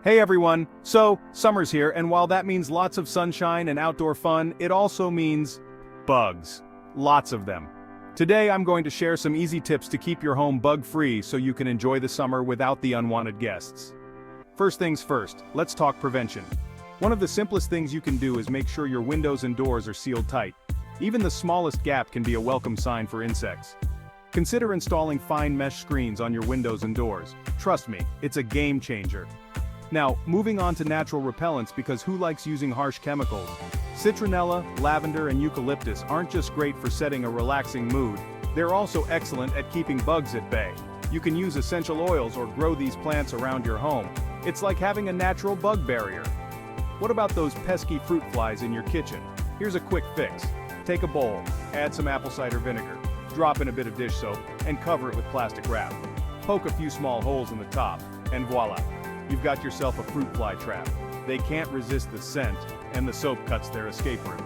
Hey everyone, so summer's here, and while that means lots of sunshine and outdoor fun, it also means bugs. Lots of them. Today I'm going to share some easy tips to keep your home bug-free so you can enjoy the summer without the unwanted guests. First things first, let's talk prevention. One of the simplest things you can do is make sure your windows and doors are sealed tight. Even the smallest gap can be a welcome sign for insects. Consider installing fine mesh screens on your windows and doors. Trust me, it's a game changer. Now, moving on to natural repellents, because who likes using harsh chemicals? Citronella, lavender and eucalyptus aren't just great for setting a relaxing mood, they're also excellent at keeping bugs at bay. You can use essential oils or grow these plants around your home. It's like having a natural bug barrier. What about those pesky fruit flies in your kitchen? Here's a quick fix. Take a bowl, add some apple cider vinegar, drop in a bit of dish soap, and cover it with plastic wrap. Poke a few small holes in the top, and voila! You've got yourself a fruit fly trap. They can't resist the scent, and the soap cuts their escape route.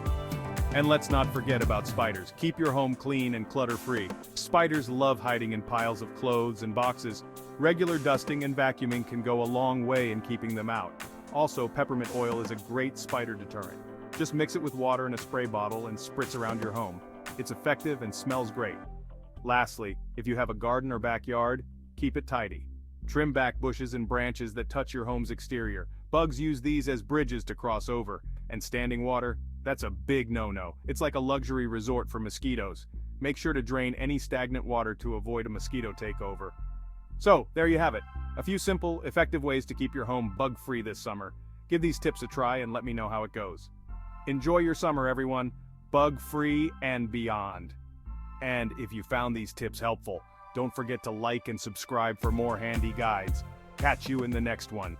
And let's not forget about spiders. Keep your home clean and clutter-free. Spiders love hiding in piles of clothes and boxes. Regular dusting and vacuuming can go a long way in keeping them out. Also, peppermint oil is a great spider deterrent. Just mix it with water in a spray bottle and spritz around your home. It's effective and smells great. Lastly, if you have a garden or backyard, keep it tidy. Trim back bushes and branches that touch your home's exterior. Bugs use these as bridges to cross over. And standing water? That's a big no-no. It's like a luxury resort for mosquitoes. Make sure to drain any stagnant water to avoid a mosquito takeover. So, there you have it. A few simple, effective ways to keep your home bug-free this summer. Give these tips a try and let me know how it goes. Enjoy your summer, everyone. Bug-free and beyond. And if you found these tips helpful, don't forget to like and subscribe for more handy guides. Catch you in the next one.